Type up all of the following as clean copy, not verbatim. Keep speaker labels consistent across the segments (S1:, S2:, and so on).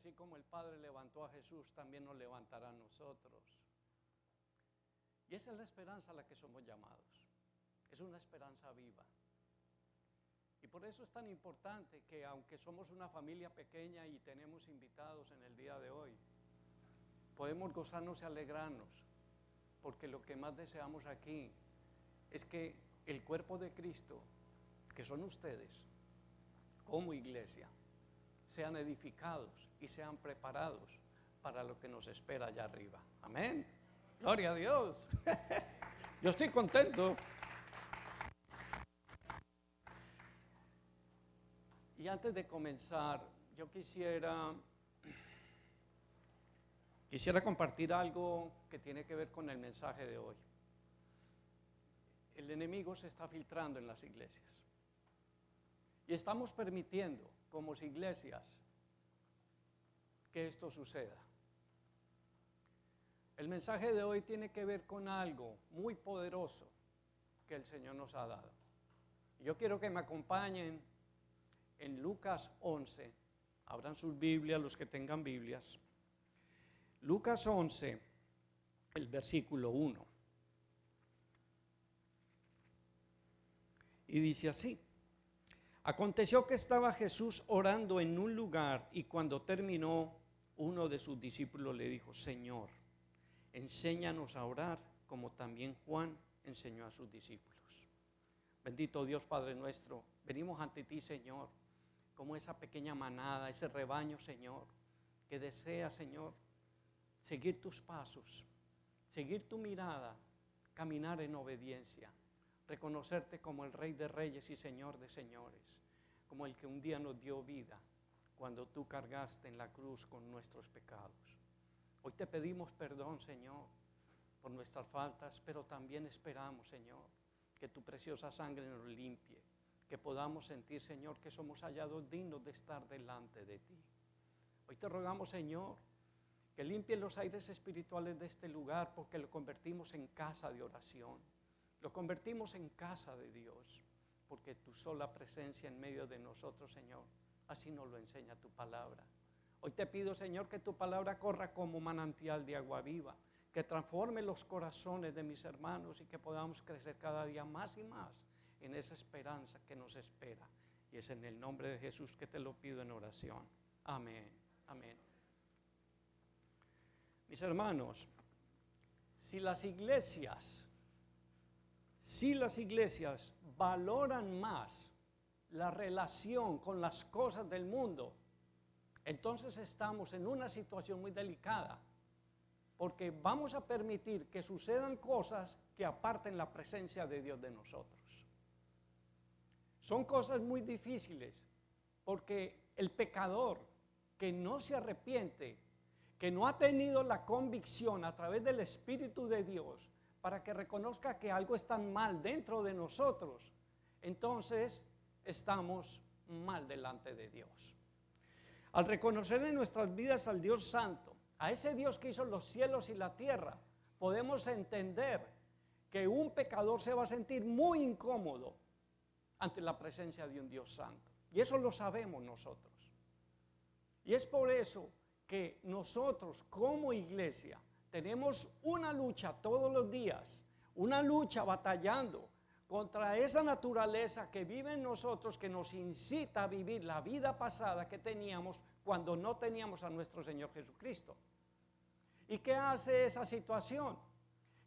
S1: así como el Padre levantó a Jesús, también nos levantará a nosotros. Y esa es la esperanza a la que somos llamados. Es una esperanza viva. Y por eso es tan importante que, aunque somos una familia pequeña y tenemos invitados en el día de hoy, podemos gozarnos y alegrarnos, porque lo que más deseamos aquí es que el cuerpo de Cristo, que son ustedes, como iglesia, sean edificados y sean preparados para lo que nos espera allá arriba. Amén. Gloria a Dios. Yo estoy contento. Y antes de comenzar, yo quisiera compartir algo que tiene que ver con el mensaje de hoy. El enemigo se está filtrando en las iglesias. Y estamos permitiendo, como iglesias, que esto suceda. El mensaje de hoy tiene que ver con algo muy poderoso que el Señor nos ha dado. Yo quiero que me acompañen en Lucas 11. Abran sus Biblias, los que tengan Biblias. Lucas 11, el versículo 1. Y dice así: aconteció que estaba Jesús orando en un lugar, y cuando terminó, uno de sus discípulos le dijo: Señor, enséñanos a orar, como también Juan enseñó a sus discípulos. Bendito Dios Padre nuestro, venimos ante ti, Señor, como esa pequeña manada, ese rebaño, Señor, que desea, Señor, seguir tus pasos, seguir tu mirada, caminar en obediencia, reconocerte como el Rey de Reyes y Señor de Señores, como el que un día nos dio vida cuando tú cargaste en la cruz con nuestros pecados. Hoy te pedimos perdón, Señor, por nuestras faltas, pero también esperamos, Señor, que tu preciosa sangre nos limpie, que podamos sentir, Señor, que somos hallados dignos de estar delante de ti. Hoy te rogamos, Señor, que limpie los aires espirituales de este lugar, porque lo convertimos en casa de oración, lo convertimos en casa de Dios, porque tu sola presencia en medio de nosotros, Señor, así nos lo enseña tu palabra. Hoy te pido, Señor, que tu palabra corra como manantial de agua viva, que transforme los corazones de mis hermanos y que podamos crecer cada día más y más en esa esperanza que nos espera. Y es en el nombre de Jesús que te lo pido en oración. Amén, amén. Mis hermanos, si las iglesias valoran más la relación con las cosas del mundo, entonces estamos en una situación muy delicada, porque vamos a permitir que sucedan cosas que aparten la presencia de Dios de nosotros. Son cosas muy difíciles, porque el pecador que no se arrepiente, que no ha tenido la convicción a través del Espíritu de Dios para que reconozca que algo está mal dentro de nosotros, entonces estamos mal delante de Dios. Al reconocer en nuestras vidas al Dios Santo, a ese Dios que hizo los cielos y la tierra, podemos entender que un pecador se va a sentir muy incómodo ante la presencia de un Dios Santo. Y eso lo sabemos nosotros. Y es por eso que nosotros como iglesia tenemos una lucha todos los días, una lucha batallando contra esa naturaleza que vive en nosotros, que nos incita a vivir la vida pasada que teníamos cuando no teníamos a nuestro Señor Jesucristo. ¿Y qué hace esa situación?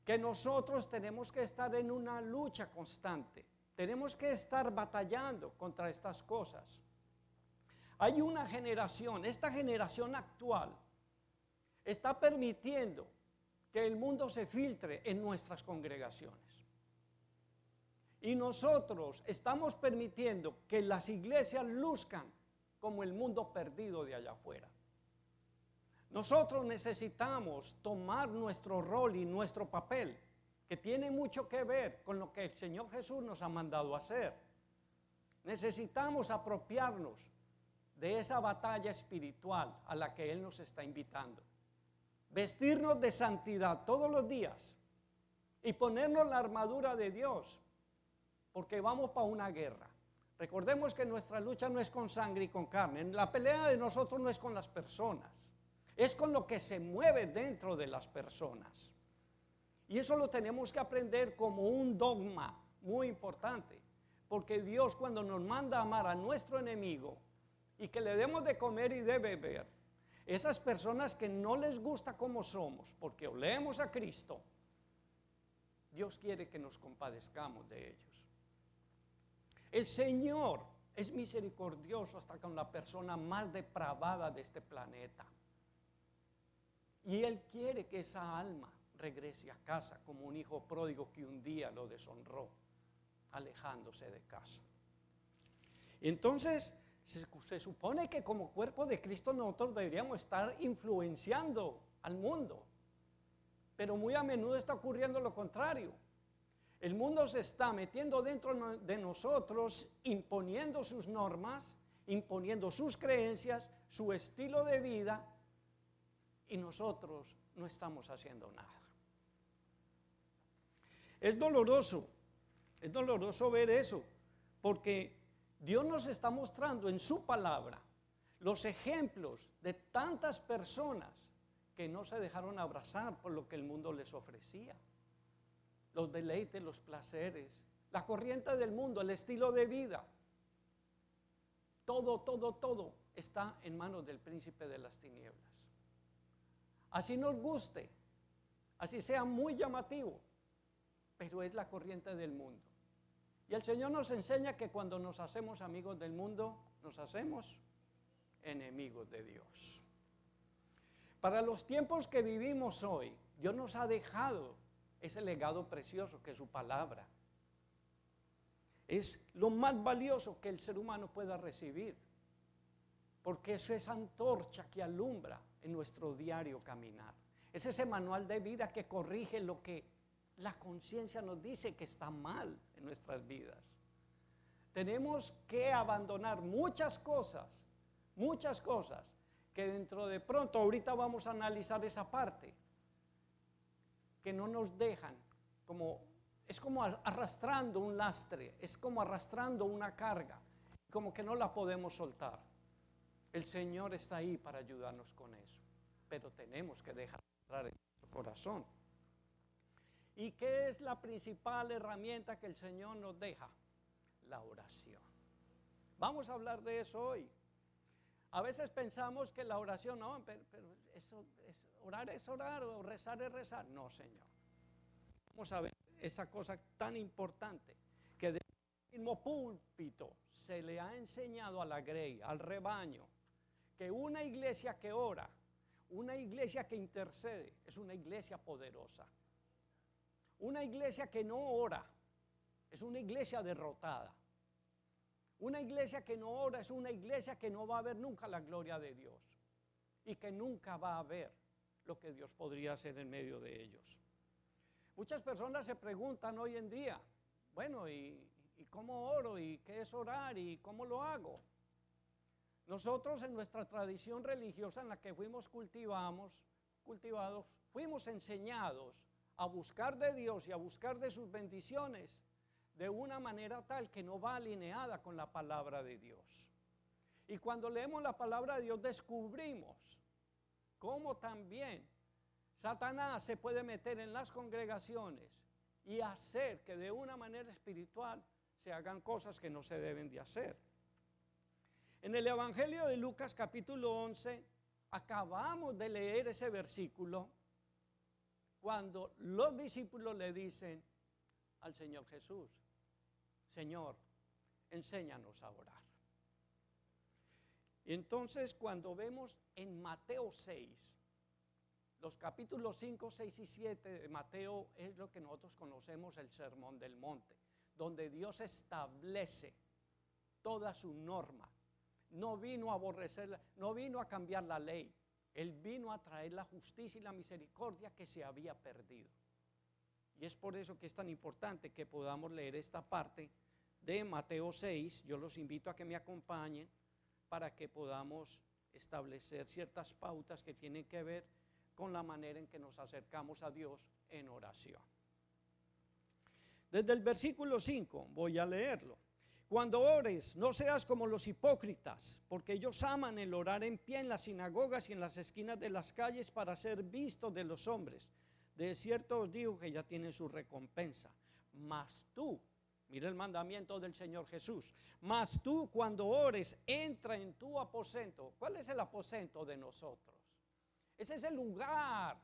S1: Que nosotros tenemos que estar en una lucha constante, tenemos que estar batallando contra estas cosas. Hay una generación, esta generación actual está permitiendo que el mundo se filtre en nuestras congregaciones. Y nosotros estamos permitiendo que las iglesias luzcan como el mundo perdido de allá afuera. Nosotros necesitamos tomar nuestro rol y nuestro papel, que tiene mucho que ver con lo que el Señor Jesús nos ha mandado a hacer. Necesitamos apropiarnos de esa batalla espiritual a la que Él nos está invitando. Vestirnos de santidad todos los días y ponernos la armadura de Dios, porque vamos para una guerra. Recordemos que nuestra lucha no es con sangre y con carne. La pelea de nosotros no es con las personas, es con lo que se mueve dentro de las personas. Y eso lo tenemos que aprender como un dogma muy importante. Porque Dios, cuando nos manda a amar a nuestro enemigo y que le demos de comer y de beber, esas personas que no les gusta como somos, porque olemos a Cristo, Dios quiere que nos compadezcamos de ellos. El Señor es misericordioso hasta con la persona más depravada de este planeta. Y Él quiere que esa alma regrese a casa como un hijo pródigo que un día lo deshonró, alejándose de casa. Entonces, se supone que como cuerpo de Cristo nosotros deberíamos estar influenciando al mundo. Pero muy a menudo está ocurriendo lo contrario. El mundo se está metiendo dentro de nosotros, imponiendo sus normas, imponiendo sus creencias, su estilo de vida, y nosotros no estamos haciendo nada. Es doloroso ver eso, porque Dios nos está mostrando en su palabra los ejemplos de tantas personas que no se dejaron abrazar por lo que el mundo les ofrecía. Los deleites, los placeres, la corriente del mundo, el estilo de vida. Todo está en manos del príncipe de las tinieblas. Así nos guste, así sea muy llamativo, pero es la corriente del mundo. Y el Señor nos enseña que cuando nos hacemos amigos del mundo, nos hacemos enemigos de Dios. Para los tiempos que vivimos hoy, Dios nos ha dejado ese legado precioso que es su palabra. Es lo más valioso que el ser humano pueda recibir, porque eso es antorcha que alumbra en nuestro diario caminar. Es ese manual de vida que corrige lo que la conciencia nos dice que está mal en nuestras vidas. Tenemos que abandonar muchas cosas que dentro de pronto, ahorita vamos a analizar esa parte, que no nos dejan, es como arrastrando un lastre, es como arrastrando una carga, como que no la podemos soltar. El Señor está ahí para ayudarnos con eso, pero tenemos que dejar entrar en nuestro corazón. ¿Y qué es la principal herramienta que el Señor nos deja? La oración. Vamos a hablar de eso hoy. A veces pensamos que la oración, no, pero eso es orar, o rezar es rezar. No, Señor. Vamos a ver esa cosa tan importante que del mismo púlpito se le ha enseñado a la grey, al rebaño, que una iglesia que ora, una iglesia que intercede, es una iglesia poderosa. Una iglesia que no ora es una iglesia derrotada. Una iglesia que no ora es una iglesia que no va a ver nunca la gloria de Dios y que nunca va a ver lo que Dios podría hacer en medio de ellos. Muchas personas se preguntan hoy en día, bueno, ¿y cómo oro? ¿Y qué es orar? ¿Y cómo lo hago? Nosotros en nuestra tradición religiosa en la que fuimos cultivados, fuimos enseñados a buscar de Dios y a buscar de sus bendiciones de una manera tal que no va alineada con la palabra de Dios. Y cuando leemos la palabra de Dios descubrimos cómo también Satanás se puede meter en las congregaciones y hacer que de una manera espiritual se hagan cosas que no se deben de hacer. En el Evangelio de Lucas capítulo 11 acabamos de leer ese versículo cuando los discípulos le dicen al Señor Jesús, Señor, enséñanos a orar. Y entonces cuando vemos en Mateo 6, los capítulos 5, 6 y 7 de Mateo es lo que nosotros conocemos el Sermón del Monte, donde Dios establece toda su norma. No vino a aborrecerla, no vino a cambiar la ley. Él vino a traer la justicia y la misericordia que se había perdido. Y es por eso que es tan importante que podamos leer esta parte de Mateo 6. Yo los invito a que me acompañen para que podamos establecer ciertas pautas que tienen que ver con la manera en que nos acercamos a Dios en oración. Desde el versículo 5 voy a leerlo. Cuando ores, no seas como los hipócritas, porque ellos aman el orar en pie en las sinagogas y en las esquinas de las calles para ser vistos de los hombres. De cierto os digo que ya tienen su recompensa. Mas tú, mira el mandamiento del Señor Jesús, mas tú cuando ores, entra en tu aposento. ¿Cuál es el aposento de nosotros? Ese es el lugar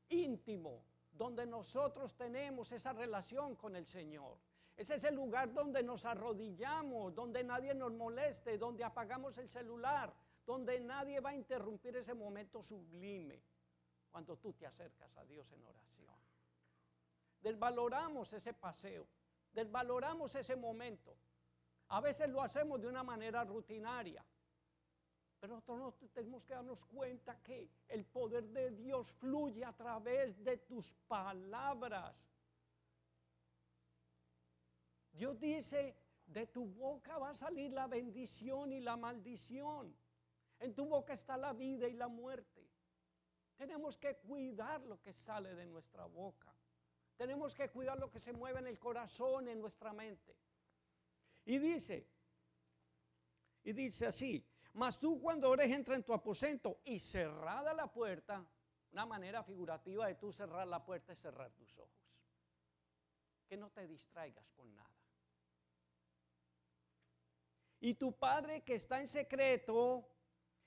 S1: íntimo donde nosotros tenemos esa relación con el Señor. Ese es el lugar donde nos arrodillamos, donde nadie nos moleste, donde apagamos el celular, donde nadie va a interrumpir ese momento sublime cuando tú te acercas a Dios en oración. Desvaloramos ese paseo, desvaloramos ese momento. A veces lo hacemos de una manera rutinaria, pero nosotros tenemos que darnos cuenta que el poder de Dios fluye a través de tus palabras. Dios dice, de tu boca va a salir la bendición y la maldición. En tu boca está la vida y la muerte. Tenemos que cuidar lo que sale de nuestra boca. Tenemos que cuidar lo que se mueve en el corazón, en nuestra mente. Y dice así, mas tú cuando ores entra en tu aposento y cerrada la puerta, una manera figurativa de tú cerrar la puerta es cerrar tus ojos. Que no te distraigas con nada. Y tu Padre que está en secreto,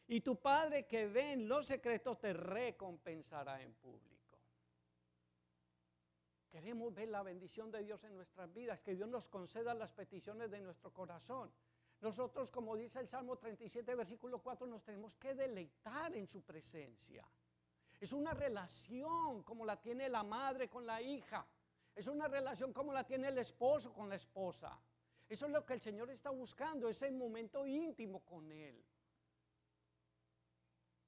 S1: y tu Padre que ve en lo secreto te recompensará en público. Queremos ver la bendición de Dios en nuestras vidas, que Dios nos conceda las peticiones de nuestro corazón. Nosotros, como dice el Salmo 37, versículo 4, nos tenemos que deleitar en su presencia. Es una relación como la tiene la madre con la hija. Es una relación como la tiene el esposo con la esposa. Eso es lo que el Señor está buscando, ese momento íntimo con Él.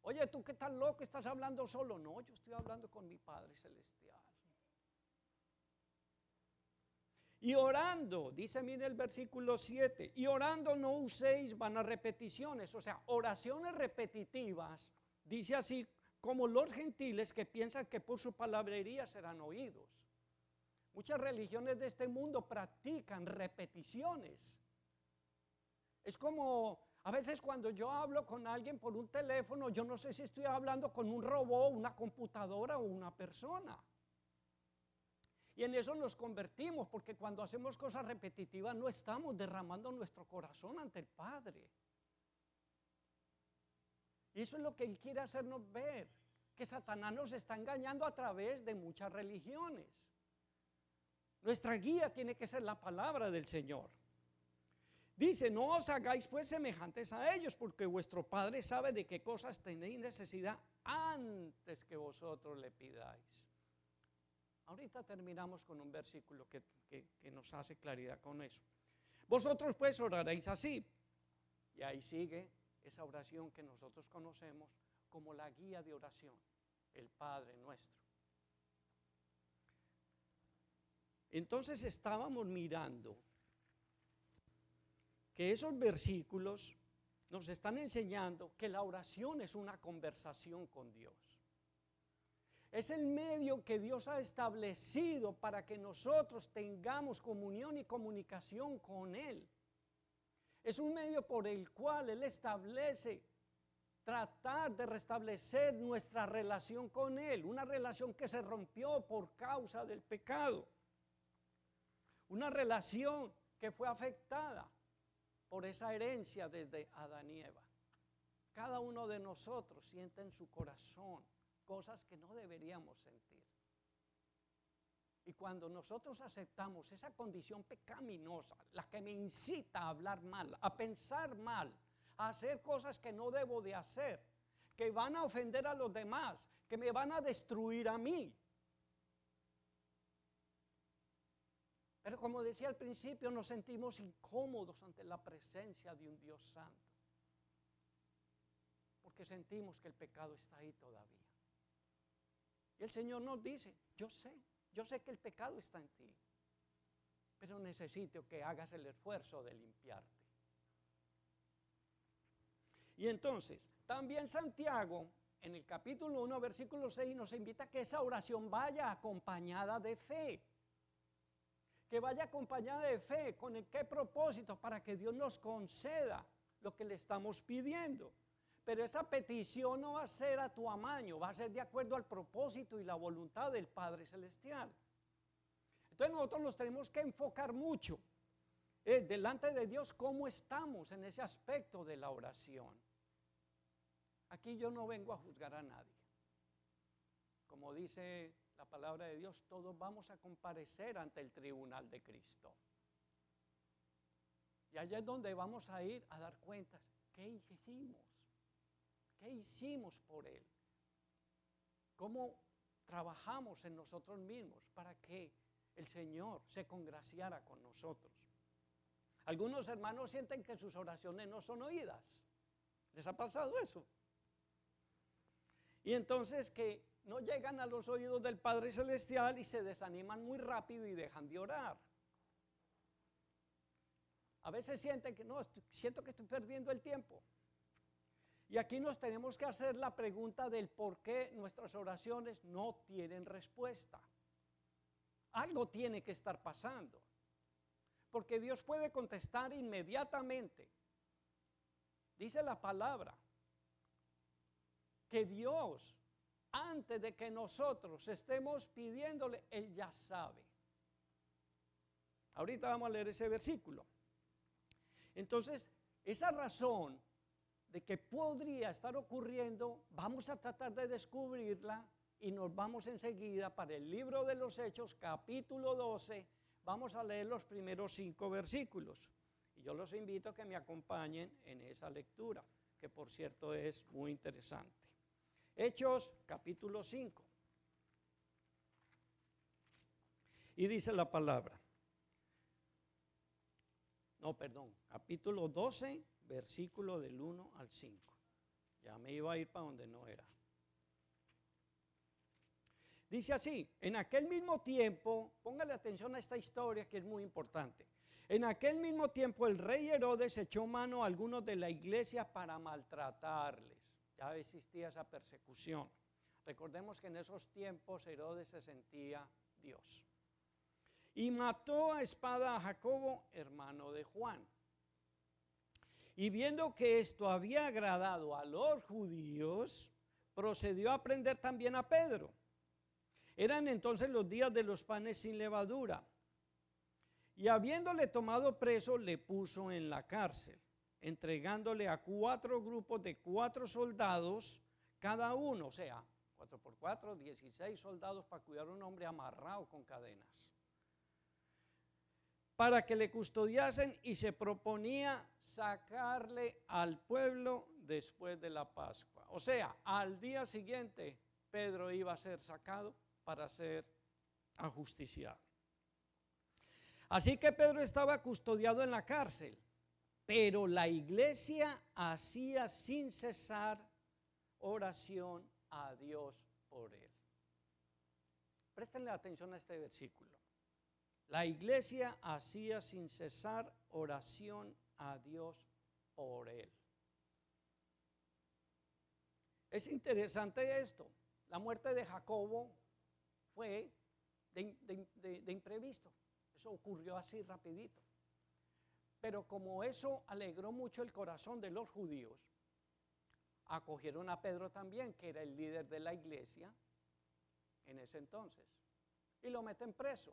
S1: Oye, ¿tú qué tan loco estás hablando solo? No, yo estoy hablando con mi Padre Celestial. Y orando, dice mire el versículo 7, y orando no uséis vanas repeticiones, o sea, oraciones repetitivas, dice así, como los gentiles que piensan que por su palabrería serán oídos. Muchas religiones de este mundo practican repeticiones. Es como, a veces cuando yo hablo con alguien por un teléfono, yo no sé si estoy hablando con un robot, una computadora o una persona. Y en eso nos convertimos, porque cuando hacemos cosas repetitivas no estamos derramando nuestro corazón ante el Padre. Y eso es lo que Él quiere hacernos ver, que Satanás nos está engañando a través de muchas religiones. Nuestra guía tiene que ser la palabra del Señor. Dice, no os hagáis pues semejantes a ellos, porque vuestro Padre sabe de qué cosas tenéis necesidad antes que vosotros le pidáis. Ahorita terminamos con un versículo que nos hace claridad con eso. Vosotros pues oraréis así. Y ahí sigue esa oración que nosotros conocemos como la guía de oración, el Padre nuestro. Entonces estábamos mirando que esos versículos nos están enseñando que la oración es una conversación con Dios. Es el medio que Dios ha establecido para que nosotros tengamos comunión y comunicación con Él. Es un medio por el cual Él establece tratar de restablecer nuestra relación con Él, una relación que se rompió por causa del pecado. Una relación que fue afectada por esa herencia desde Adán y Eva. Cada uno de nosotros siente en su corazón cosas que no deberíamos sentir. Y cuando nosotros aceptamos esa condición pecaminosa, la que me incita a hablar mal, a pensar mal, a hacer cosas que no debo de hacer, que van a ofender a los demás, que me van a destruir a mí. Pero como decía al principio, nos sentimos incómodos ante la presencia de un Dios santo, porque sentimos que el pecado está ahí todavía. Y el Señor nos dice, yo sé que el pecado está en ti, pero necesito que hagas el esfuerzo de limpiarte. Y entonces, también Santiago, en el capítulo 1, versículo 6, nos invita a que esa oración vaya acompañada de fe. que vaya acompañada de fe. ¿Con el qué propósito? Para que Dios nos conceda lo que le estamos pidiendo. Pero esa petición no va a ser a tu amaño, va a ser de acuerdo al propósito y la voluntad del Padre Celestial. Entonces nosotros nos tenemos que enfocar mucho delante de Dios cómo estamos en ese aspecto de la oración. Aquí yo no vengo a juzgar a nadie. Como dice la palabra de Dios, todos vamos a comparecer ante el tribunal de Cristo. Y allá es donde vamos a ir a dar cuentas. ¿Qué hicimos? ¿Qué hicimos por Él? ¿Cómo trabajamos en nosotros mismos para que el Señor se congraciara con nosotros? Algunos hermanos sienten que sus oraciones no son oídas. ¿Les ha pasado eso? Y entonces que no llegan a los oídos del Padre Celestial y se desaniman muy rápido y dejan de orar. A veces sienten que no, siento que estoy perdiendo el tiempo. Y aquí nos tenemos que hacer la pregunta del por qué nuestras oraciones no tienen respuesta. Algo tiene que estar pasando. Porque Dios puede contestar inmediatamente. Dice la palabra que Dios, antes de que nosotros estemos pidiéndole, Él ya sabe. Ahorita vamos a leer ese versículo. Entonces, esa razón de que podría estar ocurriendo, vamos a tratar de descubrirla y nos vamos enseguida para el libro de los Hechos, capítulo 12, vamos a leer los primeros 5 versículos. Y yo los invito a que me acompañen en esa lectura, que por cierto es muy interesante. Hechos, capítulo 5. Y dice la palabra. No, perdón, capítulo 12, versículo del 1 al 5. Ya me iba a ir para donde no era. Dice así, en aquel mismo tiempo, póngale atención a esta historia que es muy importante. En aquel mismo tiempo el rey Herodes echó mano a algunos de la iglesia para maltratarles. Ya existía esa persecución. Recordemos que en esos tiempos Herodes se sentía Dios. Y mató a espada a Jacobo, hermano de Juan. Y viendo que esto había agradado a los judíos, procedió a prender también a Pedro. Eran entonces los días de los panes sin levadura. Y habiéndole tomado preso, le puso en la cárcel, entregándole a 4 grupos de 4 soldados cada uno, o sea, 4 por 4, 16 soldados para cuidar a un hombre amarrado con cadenas, para que le custodiasen, y se proponía sacarle al pueblo después de la Pascua. O sea, al día siguiente Pedro iba a ser sacado para ser ajusticiado. Así que Pedro estaba custodiado en la cárcel, pero la iglesia hacía sin cesar oración a Dios por él. Préstenle atención a este versículo. La iglesia hacía sin cesar oración a Dios por él. Es interesante esto. La muerte de Jacobo fue de imprevisto. Eso ocurrió así rapidito. Pero como eso alegró mucho el corazón de los judíos, acogieron a Pedro también, que era el líder de la iglesia en ese entonces, y lo meten preso.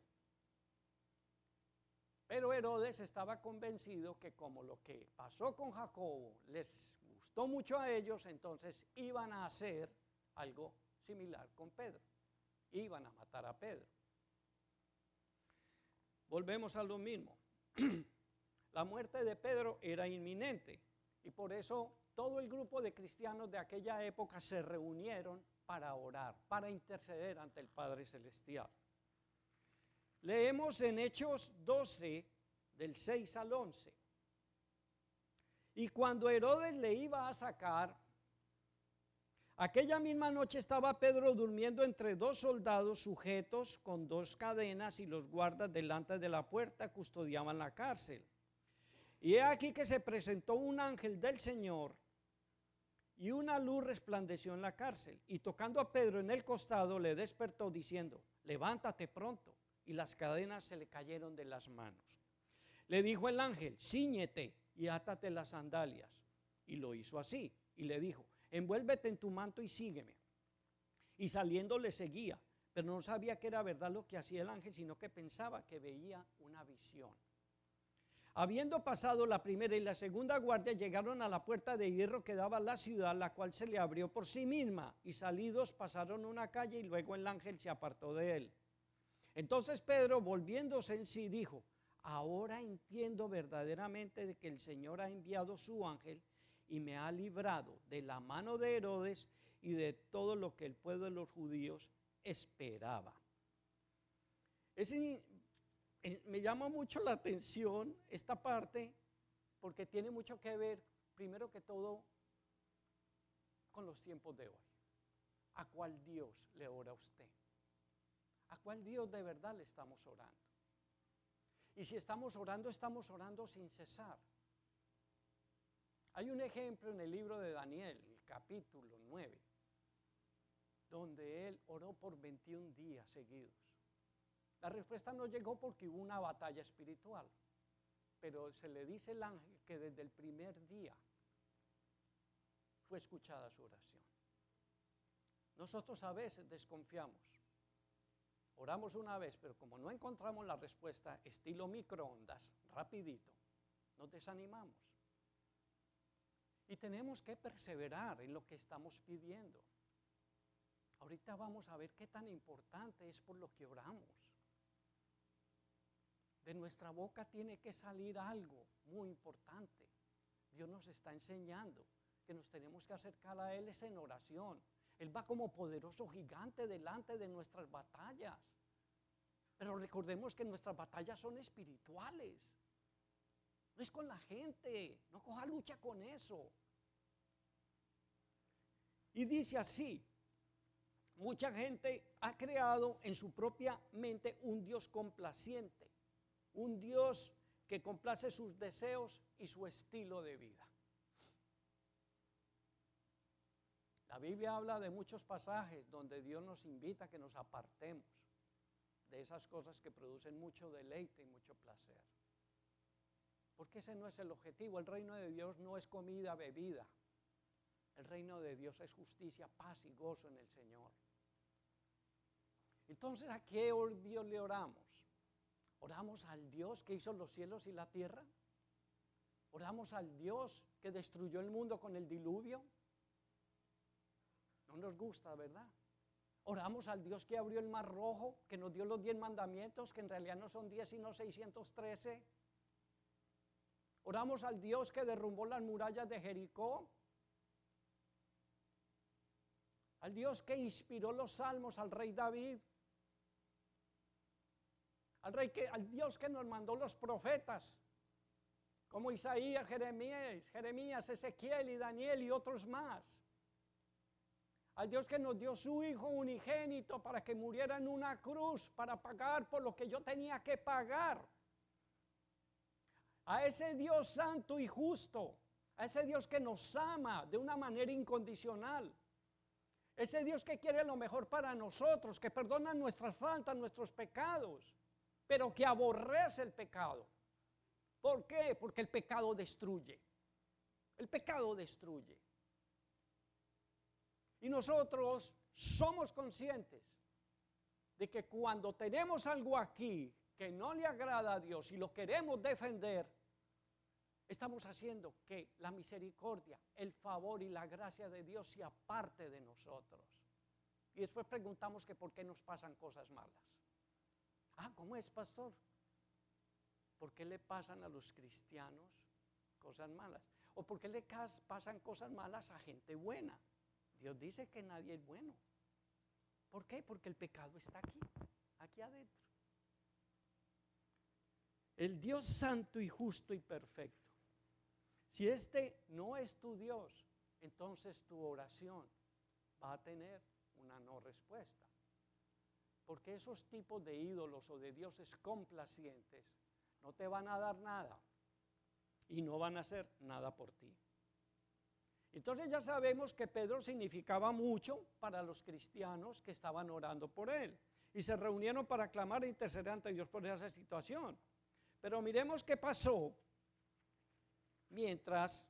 S1: Pero Herodes estaba convencido que como lo que pasó con Jacobo les gustó mucho a ellos, entonces iban a hacer algo similar con Pedro. Iban a matar a Pedro. Volvemos a lo mismo. La muerte de Pedro era inminente y por eso todo el grupo de cristianos de aquella época se reunieron para orar, para interceder ante el Padre Celestial. Leemos en Hechos 12, del 6 al 11. Y cuando Herodes le iba a sacar, aquella misma noche estaba Pedro durmiendo entre 2 soldados sujetos con 2 cadenas, y los guardas delante de la puerta custodiaban la cárcel. Y he aquí que se presentó un ángel del Señor, y una luz resplandeció en la cárcel, y tocando a Pedro en el costado le despertó diciendo: levántate pronto. y las cadenas se le cayeron de las manos. Le dijo el ángel, cíñete y átate las sandalias. Y lo hizo así. Y le dijo, envuélvete en tu manto y sígueme. Y saliendo le seguía, pero no sabía que era verdad lo que hacía el ángel, sino que pensaba que veía una visión. Habiendo pasado la primera y la segunda guardia, llegaron a la puerta de hierro que daba a la ciudad, la cual se le abrió por sí misma, y salidos pasaron una calle y luego el ángel se apartó de él. Entonces Pedro, volviéndose en sí, dijo, ahora entiendo verdaderamente de que el Señor ha enviado su ángel y me ha librado de la mano de Herodes y de todo lo que el pueblo de los judíos esperaba. Me llama mucho la atención esta parte porque tiene mucho que ver, primero que todo, con los tiempos de hoy. ¿A cuál Dios le ora a usted? ¿A cuál Dios de verdad le estamos orando? Y si estamos orando sin cesar. Hay un ejemplo en el libro de Daniel, el capítulo 9, donde él oró por 21 días seguidos. La respuesta no llegó porque hubo una batalla espiritual, pero se le dice al ángel que desde el primer día fue escuchada su oración. Nosotros a veces desconfiamos. Oramos una vez, pero como no encontramos la respuesta estilo microondas, rapidito, nos desanimamos. Y tenemos que perseverar en lo que estamos pidiendo. Ahorita vamos a ver qué tan importante es por lo que oramos. De nuestra boca tiene que salir algo muy importante. Dios nos está enseñando que nos tenemos que acercar a Él es en oración. Él va como poderoso gigante delante de nuestras batallas. Pero recordemos que nuestras batallas son espirituales. No es con la gente, no coja lucha con eso. Y dice así, mucha gente ha creado en su propia mente un Dios complaciente, un Dios que complace sus deseos y su estilo de vida. La Biblia habla de muchos pasajes donde Dios nos invita a que nos apartemos de esas cosas que producen mucho deleite y mucho placer. Porque ese no es el objetivo. El reino de Dios no es comida, bebida. El reino de Dios es justicia, paz y gozo en el Señor. Entonces, ¿a qué Dios le oramos? ¿Oramos al Dios que hizo los cielos y la tierra? ¿Oramos al Dios que destruyó el mundo con el diluvio? No nos gusta, ¿verdad? Oramos al Dios que abrió el mar rojo, que nos dio los 10 mandamientos, que en realidad no son 10 sino 613. Oramos al Dios que derrumbó las murallas de Jericó. Al Dios que inspiró los salmos al rey David. Al Dios que nos mandó los profetas, como Isaías, Jeremías, Ezequiel y Daniel y otros más. Al Dios que nos dio su Hijo unigénito para que muriera en una cruz para pagar por lo que yo tenía que pagar. A ese Dios santo y justo, a ese Dios que nos ama de una manera incondicional. Ese Dios que quiere lo mejor para nosotros, que perdona nuestras faltas, nuestros pecados, pero que aborrece el pecado. ¿Por qué? Porque el pecado destruye. El pecado destruye. Y nosotros somos conscientes de que cuando tenemos algo aquí que no le agrada a Dios y lo queremos defender, estamos haciendo que la misericordia, el favor y la gracia de Dios se aparte de nosotros. Y después preguntamos que por qué nos pasan cosas malas. Ah, ¿cómo es, pastor? ¿Por qué le pasan a los cristianos cosas malas? ¿O por qué le pasan cosas malas a gente buena? Dios dice que nadie es bueno. ¿Por qué? Porque el pecado está aquí adentro. El Dios santo y justo y perfecto. Si este no es tu Dios, entonces tu oración va a tener una no respuesta. Porque esos tipos de ídolos o de dioses complacientes no te van a dar nada y no van a hacer nada por ti. Entonces ya sabemos que Pedro significaba mucho para los cristianos que estaban orando por él. y se reunieron para clamar e interceder ante Dios por esa situación. Pero miremos qué pasó mientras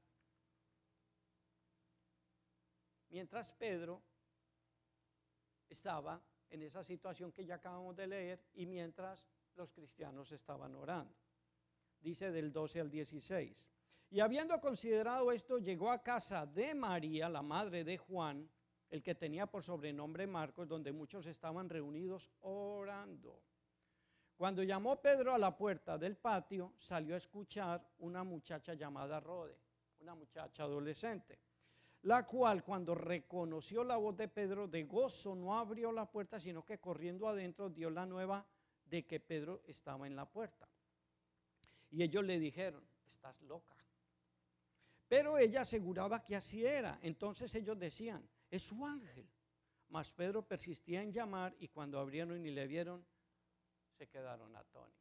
S1: Pedro estaba en esa situación que ya acabamos de leer y mientras los cristianos estaban orando. Dice del 12 al 16. Y habiendo considerado esto, llegó a casa de María, la madre de Juan, el que tenía por sobrenombre Marcos, donde muchos estaban reunidos orando. Cuando llamó Pedro a la puerta del patio, salió a escuchar una muchacha llamada Rode, una muchacha adolescente, la cual cuando reconoció la voz de Pedro de gozo no abrió la puerta, sino que corriendo adentro dio la nueva de que Pedro estaba en la puerta. Y ellos le dijeron, estás loca. Pero ella aseguraba que así era. Entonces ellos decían, es su ángel. Mas Pedro persistía en llamar y cuando abrieron y le vieron, se quedaron atónitos.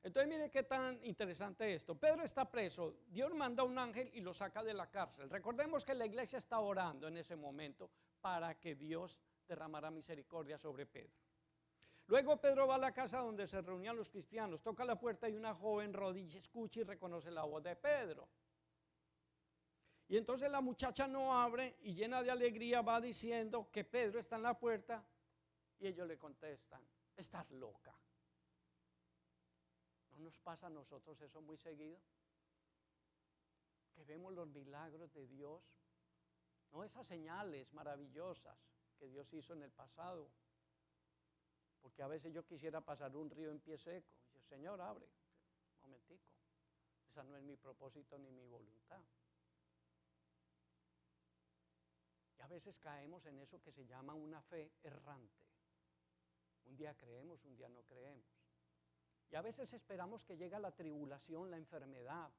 S1: Entonces mire qué tan interesante esto. Pedro está preso, Dios manda un ángel y lo saca de la cárcel. Recordemos que la iglesia está orando en ese momento para que Dios derramara misericordia sobre Pedro. Luego Pedro va a la casa donde se reunían los cristianos, toca la puerta y una joven rodilla escucha y reconoce la voz de Pedro. Y entonces la muchacha no abre y llena de alegría va diciendo que Pedro está en la puerta y ellos le contestan, estás loca. ¿No nos pasa a nosotros eso muy seguido? Que vemos los milagros de Dios, no esas señales maravillosas que Dios hizo en el pasado. Porque a veces yo quisiera pasar un río en pie seco. Y yo, Señor, abre. Un momentico. Esa no es mi propósito ni mi voluntad. Y a veces caemos en eso que se llama una fe errante. Un día creemos, un día no creemos. Y a veces esperamos que llegue la tribulación, la enfermedad,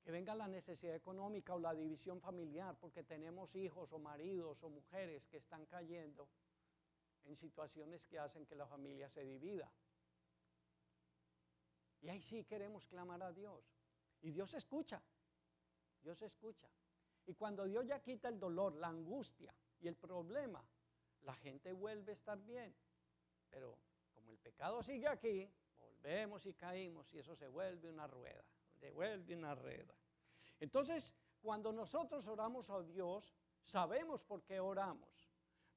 S1: que venga la necesidad económica o la división familiar, porque tenemos hijos o maridos o mujeres que están cayendo en situaciones que hacen que la familia se divida. Y ahí sí queremos clamar a Dios. Y Dios escucha. Dios escucha. Y cuando Dios ya quita el dolor, la angustia y el problema, la gente vuelve a estar bien. Pero como el pecado sigue aquí, volvemos y caímos y eso se vuelve una rueda. Se vuelve una rueda. Entonces, cuando nosotros oramos a Dios, sabemos por qué oramos.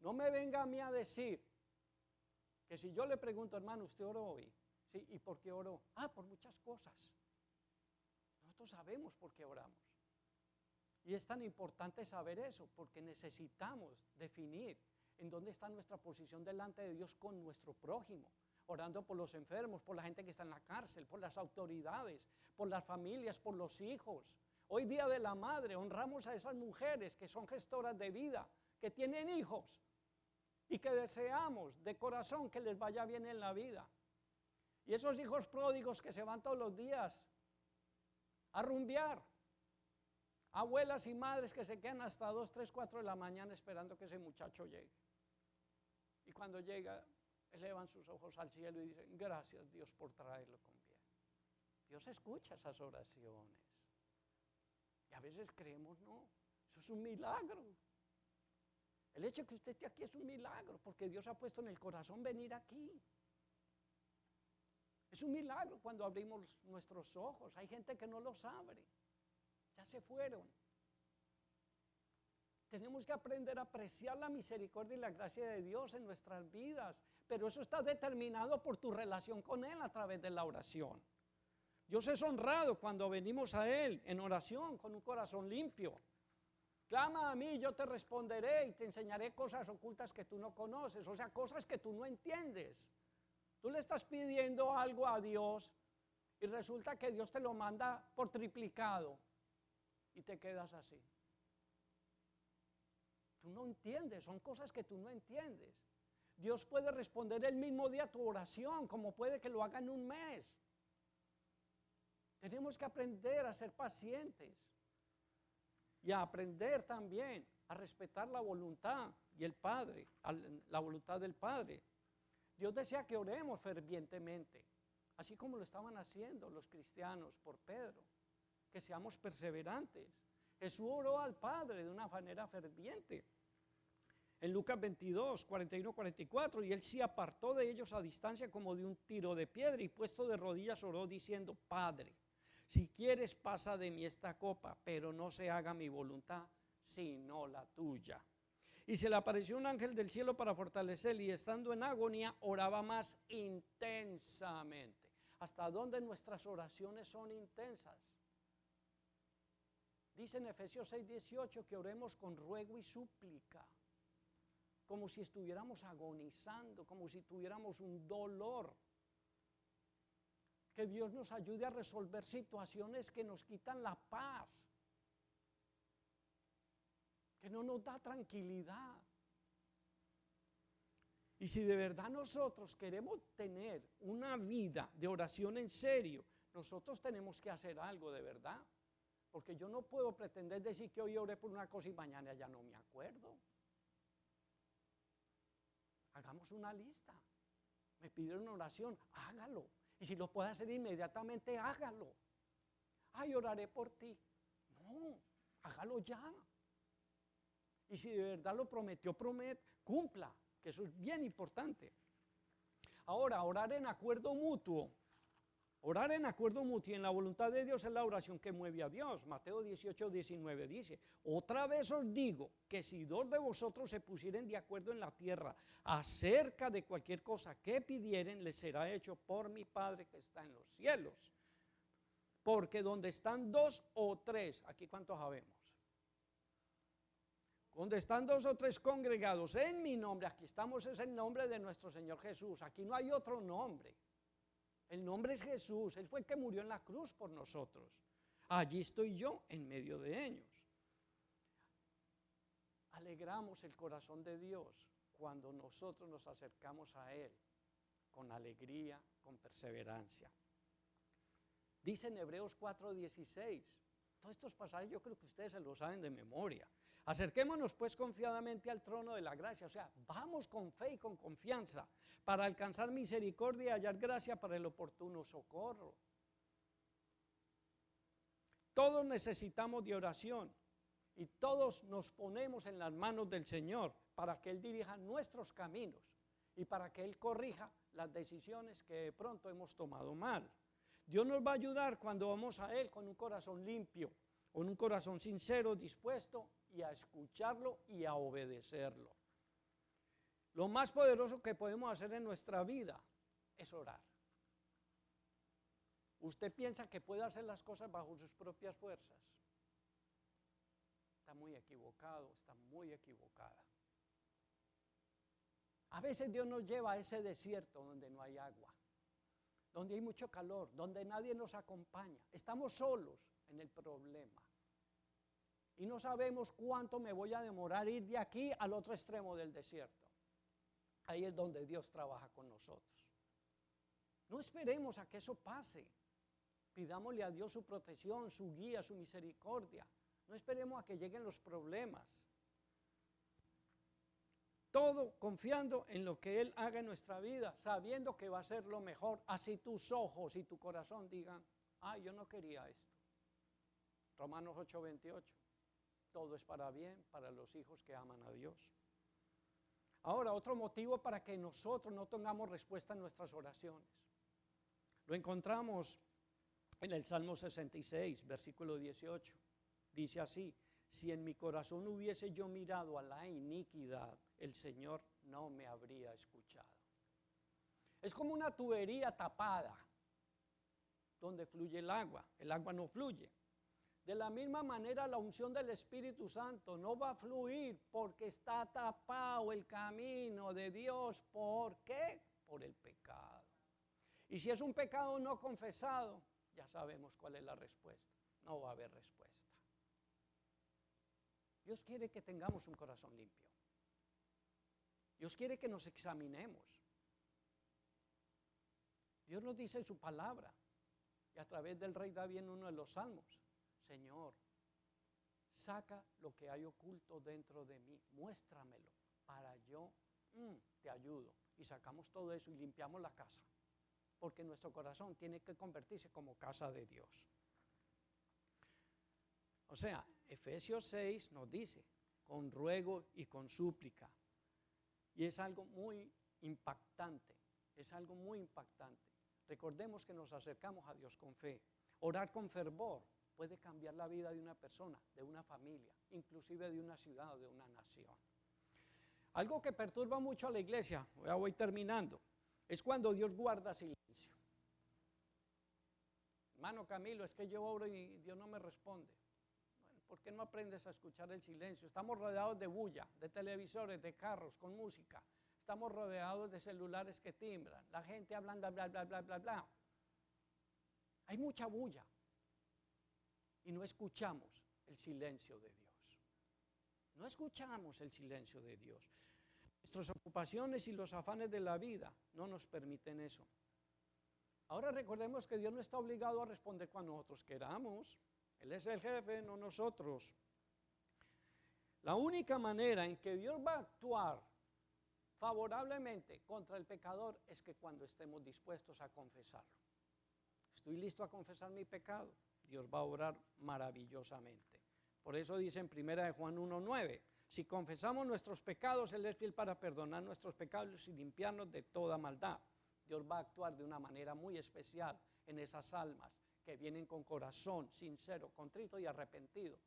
S1: No me venga a mí a decir que si yo le pregunto, hermano, ¿usted oró hoy? Sí, ¿y por qué oró? Por muchas cosas. Nosotros sabemos por qué oramos. Y es tan importante saber eso, porque necesitamos definir en dónde está nuestra posición delante de Dios con nuestro prójimo, orando por los enfermos, por la gente que está en la cárcel, por las autoridades, por las familias, por los hijos. Hoy Día de la Madre, honramos a esas mujeres que son gestoras de vida, que tienen hijos y que deseamos de corazón que les vaya bien en la vida. Y esos hijos pródigos que se van todos los días a rumbear, abuelas y madres que se quedan hasta 2, 3, 4 de la mañana esperando que ese muchacho llegue. Y cuando llega, elevan sus ojos al cielo y dicen, gracias Dios por traerlo con bien. Dios escucha esas oraciones. Y a veces creemos, no, eso es un milagro. El hecho de que usted esté aquí es un milagro, porque Dios ha puesto en el corazón venir aquí. Es un milagro cuando abrimos nuestros ojos. Hay gente que no los abre. Ya se fueron. Tenemos que aprender a apreciar la misericordia y la gracia de Dios en nuestras vidas. Pero eso está determinado por tu relación con Él a través de la oración. Dios es honrado cuando venimos a Él en oración con un corazón limpio. Clama a mí, yo te responderé y te enseñaré cosas ocultas que tú no conoces, o sea, cosas que tú no entiendes. Tú le estás pidiendo algo a Dios y resulta que Dios te lo manda por triplicado y te quedas así. Tú no entiendes, son cosas que tú no entiendes. Dios puede responder el mismo día a tu oración, como puede que lo haga en un mes. Tenemos que aprender a ser pacientes y a aprender también a respetar la voluntad y el Padre, la voluntad del Padre. Dios desea que oremos fervientemente, así como lo estaban haciendo los cristianos por Pedro, que seamos perseverantes. Jesús oró al Padre de una manera ferviente. En Lucas 22, 41, 44, y él se apartó de ellos a distancia como de un tiro de piedra y puesto de rodillas oró diciendo, Padre, si quieres pasa de mí esta copa, pero no se haga mi voluntad, sino la tuya. Y se le apareció un ángel del cielo para fortalecerle y estando en agonía oraba más intensamente. ¿Hasta dónde nuestras oraciones son intensas? Dice en Efesios 6, 18 que oremos con ruego y súplica, como si estuviéramos agonizando, como si tuviéramos un dolor. Que Dios nos ayude a resolver situaciones que nos quitan la paz, que no nos da tranquilidad. Y si de verdad nosotros queremos tener una vida de oración en serio, nosotros tenemos que hacer algo de verdad. Porque yo no puedo pretender decir que hoy oré por una cosa y mañana ya no me acuerdo. Hagamos una lista. Me pidieron una oración, hágalo. Y si lo puede hacer inmediatamente, hágalo. Ay, oraré por ti. No, hágalo ya. Y si de verdad lo prometió, cumpla, que eso es bien importante. Ahora, orar en acuerdo mutuo. Orar en acuerdo mutuo y en la voluntad de Dios es la oración que mueve a Dios. Mateo 18, 19 dice, otra vez os digo que si dos de vosotros se pusieren de acuerdo en la tierra acerca de cualquier cosa que pidieren, les será hecho por mi Padre que está en los cielos. Porque donde están dos o tres, aquí cuántos sabemos, donde están dos o tres congregados en mi nombre, aquí estamos, es el nombre de nuestro Señor Jesús, aquí no hay otro nombre. El nombre es Jesús, Él fue el que murió en la cruz por nosotros. Allí estoy yo en medio de ellos. Alegramos el corazón de Dios cuando nosotros nos acercamos a Él con alegría, con perseverancia. Dice en Hebreos 4:16, todos estos pasajes yo creo que ustedes se los saben de memoria. Acerquémonos pues confiadamente al trono de la gracia, o sea, vamos con fe y con confianza para alcanzar misericordia y hallar gracia para el oportuno socorro. Todos necesitamos de oración y todos nos ponemos en las manos del Señor para que Él dirija nuestros caminos y para que Él corrija las decisiones que de pronto hemos tomado mal. Dios nos va a ayudar cuando vamos a Él con un corazón limpio, con un corazón sincero, dispuesto y a escucharlo y a obedecerlo. Lo más poderoso que podemos hacer en nuestra vida es orar. ¿Usted piensa que puede hacer las cosas bajo sus propias fuerzas? Está muy equivocado, está muy equivocada. A veces Dios nos lleva a ese desierto donde no hay agua, donde hay mucho calor, donde nadie nos acompaña. Estamos solos en el problema. Y no sabemos cuánto me voy a demorar ir de aquí al otro extremo del desierto. Ahí es donde Dios trabaja con nosotros. No esperemos a que eso pase. Pidámosle a Dios su protección, su guía, su misericordia. No esperemos a que lleguen los problemas. Todo confiando en lo que Él haga en nuestra vida, sabiendo que va a ser lo mejor. Así tus ojos y tu corazón digan, yo no quería esto. Romanos 8:28. Todo es para bien, para los hijos que aman a Dios. Ahora, otro motivo para que nosotros no tengamos respuesta en nuestras oraciones. Lo encontramos en el Salmo 66, versículo 18. Dice así, si en mi corazón hubiese yo mirado a la iniquidad, el Señor no me habría escuchado. Es como una tubería tapada, donde fluye el agua no fluye. De la misma manera, la unción del Espíritu Santo no va a fluir porque está tapado el camino de Dios. ¿Por qué? Por el pecado. Y si es un pecado no confesado, ya sabemos cuál es la respuesta. No va a haber respuesta. Dios quiere que tengamos un corazón limpio. Dios quiere que nos examinemos. Dios nos dice en su palabra, y a través del rey David en uno de los salmos, Señor, saca lo que hay oculto dentro de mí, muéstramelo para yo te ayudo. Y sacamos todo eso y limpiamos la casa, porque nuestro corazón tiene que convertirse como casa de Dios. O sea, Efesios 6 nos dice, con ruego y con súplica, Y es algo muy impactante, es algo muy impactante. Recordemos que nos acercamos a Dios con fe. Orar con fervor puede cambiar la vida de una persona, de una familia, inclusive de una ciudad o de una nación. Algo que perturba mucho a la iglesia, ya voy terminando, es cuando Dios guarda silencio. Hermano Camilo, es que yo oro y Dios no me responde. Bueno, ¿por qué no aprendes a escuchar el silencio? Estamos rodeados de bulla, de televisores, de carros, con música. Estamos rodeados de celulares que timbran. La gente hablando, bla, bla, bla, bla, bla. Hay mucha bulla. Y no escuchamos el silencio de Dios. No escuchamos el silencio de Dios. Nuestras ocupaciones y los afanes de la vida no nos permiten eso. Ahora recordemos que Dios no está obligado a responder cuando nosotros queramos. Él es el jefe, no nosotros. La única manera en que Dios va a actuar favorablemente contra el pecador es que cuando estemos dispuestos a confesarlo. Estoy listo a confesar mi pecado. Dios va a obrar maravillosamente. Por eso dice en 1 Juan 1:9, si confesamos nuestros pecados, Él es fiel para perdonar nuestros pecados y limpiarnos de toda maldad. Dios va a actuar de una manera muy especial en esas almas que vienen con corazón sincero, contrito y arrepentido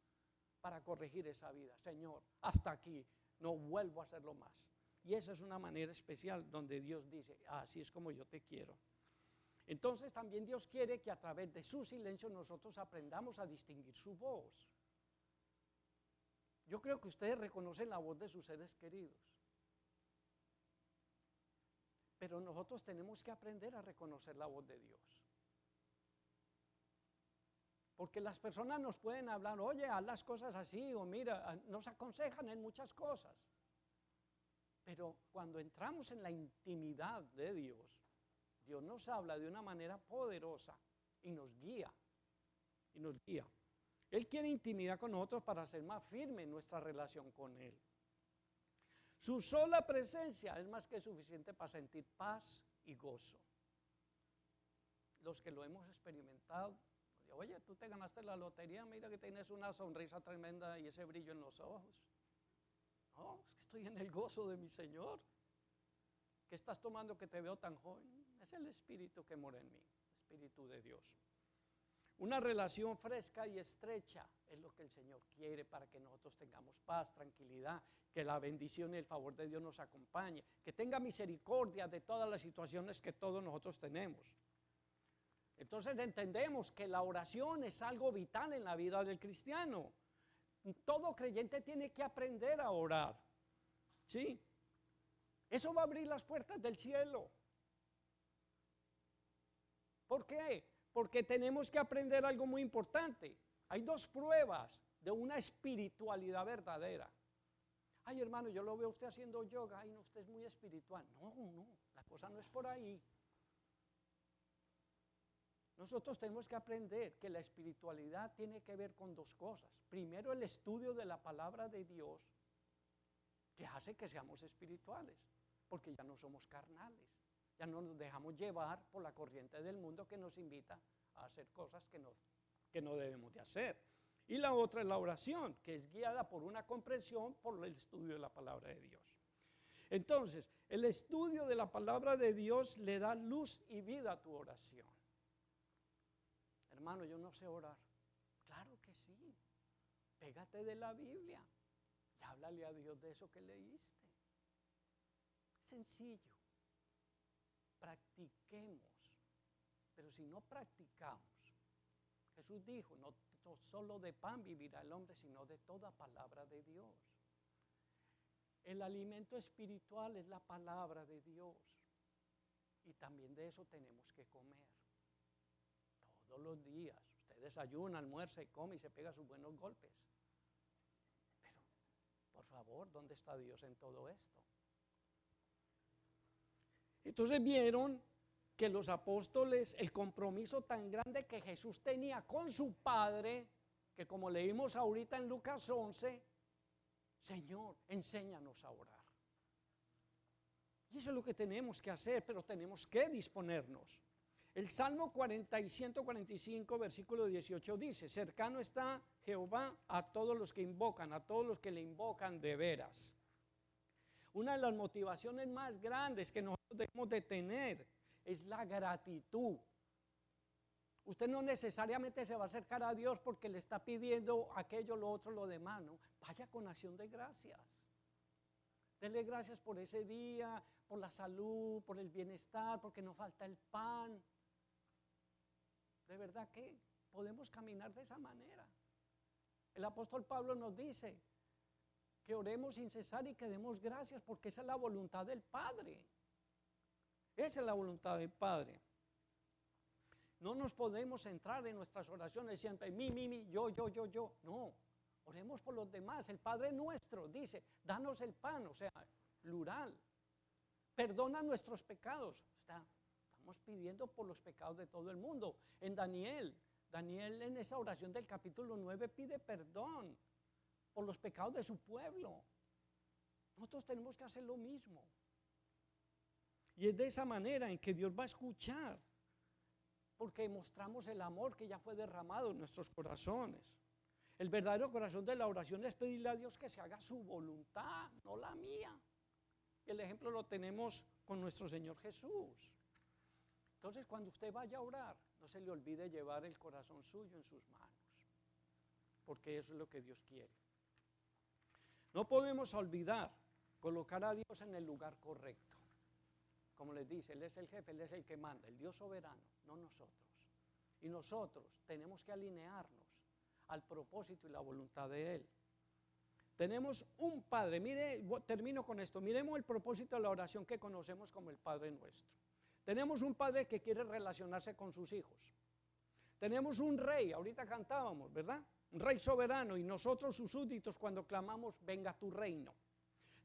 S1: para corregir esa vida. Señor, hasta aquí, no vuelvo a hacerlo más. Y esa es una manera especial donde Dios dice, así es como yo te quiero. Entonces también Dios quiere que a través de su silencio nosotros aprendamos a distinguir su voz. Yo creo que ustedes reconocen la voz de sus seres queridos. Pero nosotros tenemos que aprender a reconocer la voz de Dios. Porque las personas nos pueden hablar, oye, haz las cosas así, o mira, nos aconsejan en muchas cosas. Pero cuando entramos en la intimidad de Dios, Dios nos habla de una manera poderosa y nos guía. Y nos guía. Él quiere intimidad con nosotros para hacer más firme nuestra relación con Él. Su sola presencia es más que suficiente para sentir paz y gozo. Los que lo hemos experimentado, oye, tú te ganaste la lotería, mira que tienes una sonrisa tremenda y ese brillo en los ojos. No, es que estoy en el gozo de mi Señor. ¿Qué estás tomando que te veo tan joven? Es el Espíritu que mora en mí, el Espíritu de Dios. Una relación fresca y estrecha es lo que el Señor quiere para que nosotros tengamos paz, tranquilidad, que la bendición y el favor de Dios nos acompañe, que tenga misericordia de todas las situaciones que todos nosotros tenemos. Entonces entendemos que la oración es algo vital en la vida del cristiano. Todo creyente tiene que aprender a orar, ¿sí? Eso va a abrir las puertas del cielo. ¿Por qué? Porque tenemos que aprender algo muy importante. Hay dos pruebas de una espiritualidad verdadera. Ay, hermano, yo lo veo a usted haciendo yoga. Ay, no, usted es muy espiritual. No, la cosa no es por ahí. Nosotros tenemos que aprender que la espiritualidad tiene que ver con dos cosas. Primero, el estudio de la palabra de Dios, que hace que seamos espirituales, porque ya no somos carnales. Ya no nos dejamos llevar por la corriente del mundo que nos invita a hacer cosas que no debemos de hacer. Y la otra es la oración, que es guiada por una comprensión, por el estudio de la palabra de Dios. Entonces, el estudio de la palabra de Dios le da luz y vida a tu oración. Hermano, yo no sé orar. Claro que sí. Pégate de la Biblia y háblale a Dios de eso que leíste. Sencillo. Practiquemos, pero si no practicamos, Jesús dijo, no solo de pan vivirá el hombre, sino de toda palabra de Dios. El alimento espiritual es la palabra de Dios y también de eso tenemos que comer todos los días. Usted desayuna, almuerza y come y se pega sus buenos golpes, pero por favor, ¿dónde está Dios en todo esto? Entonces vieron que los apóstoles, el compromiso tan grande que Jesús tenía con su Padre, que como leímos ahorita en Lucas 11, Señor, enséñanos a orar. Y eso es lo que tenemos que hacer, pero tenemos que disponernos. El Salmo 40 y 145, versículo 18 dice, cercano está Jehová a todos los que invocan, a todos los que le invocan de veras. Una de las motivaciones más grandes que nosotros debemos de tener es la gratitud. Usted no necesariamente se va a acercar a Dios porque le está pidiendo aquello, lo otro, lo demás, ¿no? Vaya con acción de gracias. Dele gracias por ese día, por la salud, por el bienestar, porque no falta el pan. De verdad que podemos caminar de esa manera. El apóstol Pablo nos dice que oremos sin cesar y que demos gracias porque esa es la voluntad del Padre. Esa es la voluntad del Padre. No nos podemos centrar en nuestras oraciones siempre, mi, yo. No, oremos por los demás. El Padre nuestro dice, danos el pan, o sea, plural. Perdona nuestros pecados. Estamos pidiendo por los pecados de todo el mundo. En Daniel en esa oración del capítulo 9 pide perdón por los pecados de su pueblo. Nosotros tenemos que hacer lo mismo. Y es de esa manera en que Dios va a escuchar, porque mostramos el amor que ya fue derramado en nuestros corazones. El verdadero corazón de la oración es pedirle a Dios que se haga su voluntad, no la mía. Y el ejemplo lo tenemos con nuestro Señor Jesús. Entonces, cuando usted vaya a orar, no se le olvide llevar el corazón suyo en sus manos, porque eso es lo que Dios quiere. No podemos olvidar colocar a Dios en el lugar correcto. Como les dice, Él es el jefe, Él es el que manda, el Dios soberano, no nosotros. Y nosotros tenemos que alinearnos al propósito y la voluntad de Él. Tenemos un Padre, mire, termino con esto, miremos el propósito de la oración que conocemos como el Padre nuestro. Tenemos un Padre que quiere relacionarse con sus hijos. Tenemos un rey, ahorita cantábamos, ¿verdad? Un rey soberano y nosotros sus súbditos cuando clamamos, venga tu reino.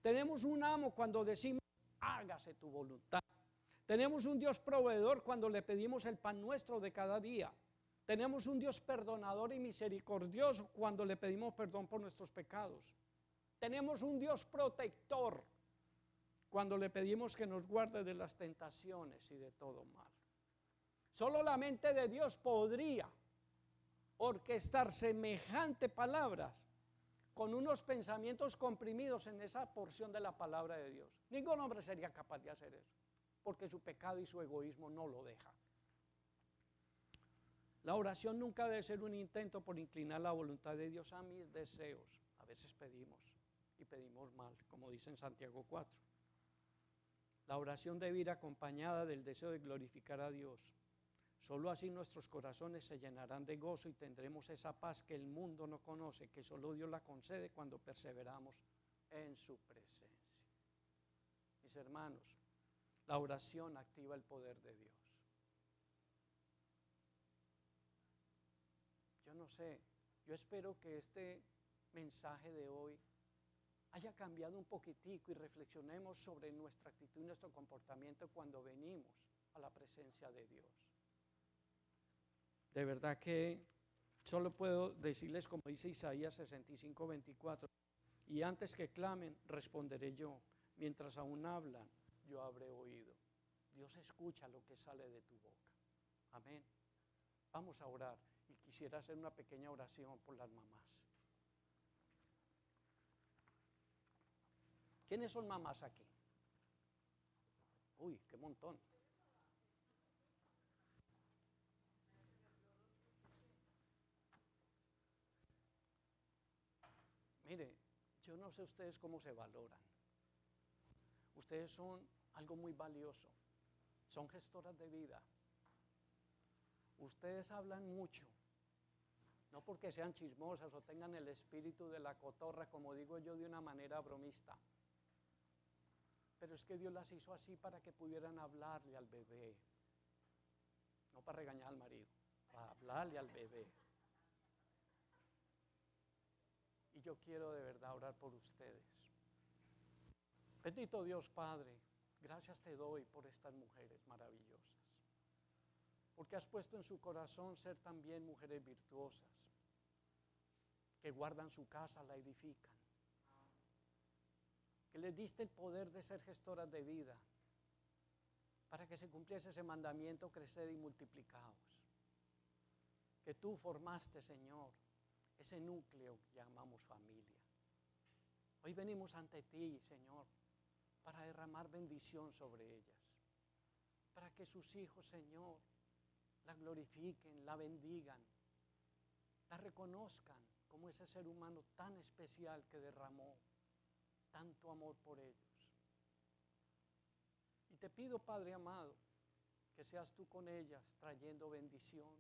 S1: Tenemos un amo cuando decimos, hágase tu voluntad. Tenemos un Dios proveedor cuando le pedimos el pan nuestro de cada día. Tenemos un Dios perdonador y misericordioso cuando le pedimos perdón por nuestros pecados. Tenemos un Dios protector cuando le pedimos que nos guarde de las tentaciones y de todo mal. Solo la mente de Dios podría orquestar semejante palabras con unos pensamientos comprimidos en esa porción de la palabra de Dios. Ningún hombre sería capaz de hacer eso, porque su pecado y su egoísmo no lo dejan. La oración nunca debe ser un intento por inclinar la voluntad de Dios a mis deseos. A veces pedimos y pedimos mal, como dice en Santiago 4. La oración debe ir acompañada del deseo de glorificar a Dios. Solo así nuestros corazones se llenarán de gozo y tendremos esa paz que el mundo no conoce, que solo Dios la concede cuando perseveramos en su presencia. Mis hermanos, la oración activa el poder de Dios. Yo no sé, yo espero que este mensaje de hoy haya cambiado un poquitico y reflexionemos sobre nuestra actitud y nuestro comportamiento cuando venimos a la presencia de Dios. De verdad que solo puedo decirles, como dice Isaías 65, 24, y antes que clamen, responderé yo. Mientras aún hablan, yo habré oído. Dios escucha lo que sale de tu boca. Amén. Vamos a orar y quisiera hacer una pequeña oración por las mamás. ¿Quiénes son mamás aquí? Uy, qué montón. Mire, yo no sé ustedes cómo se valoran. Ustedes son algo muy valioso. Son gestoras de vida. Ustedes hablan mucho. No porque sean chismosas o tengan el espíritu de la cotorra, como digo yo de una manera bromista. Pero es que Dios las hizo así para que pudieran hablarle al bebé. No para regañar al marido, para hablarle al bebé. Y yo quiero de verdad orar por ustedes. Bendito Dios Padre, gracias te doy por estas mujeres maravillosas. Porque has puesto en su corazón ser también mujeres virtuosas, que guardan su casa, la edifican. Que les diste el poder de ser gestoras de vida, para que se cumpliese ese mandamiento, creced y multiplicaos. Que tú formaste, Señor, ese núcleo que llamamos familia. Hoy venimos ante ti, Señor, para derramar bendición sobre ellas, para que sus hijos, Señor, la glorifiquen, la bendigan, la reconozcan como ese ser humano tan especial que derramó tanto amor por ellos. Y te pido, Padre amado, que seas tú con ellas trayendo bendición,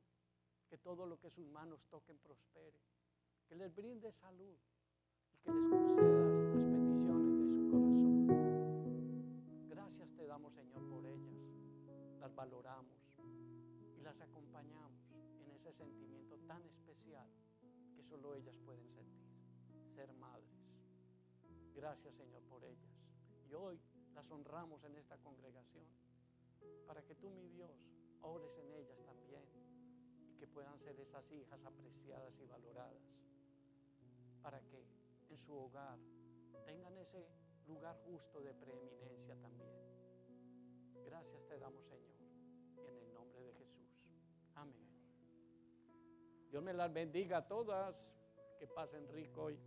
S1: que todo lo que sus manos toquen prospere, que les brindes salud y que les concedas las peticiones de su corazón. Gracias te damos, Señor, por ellas. Las valoramos y las acompañamos en ese sentimiento tan especial que solo ellas pueden sentir, ser madres. Gracias, Señor, por ellas. Y hoy las honramos en esta congregación para que tú, mi Dios, obres en ellas también y que puedan ser esas hijas apreciadas y valoradas, para que en su hogar tengan ese lugar justo de preeminencia también. Gracias te damos, Señor, en el nombre de Jesús. Amén. Dios me las bendiga a todas, que pasen rico hoy.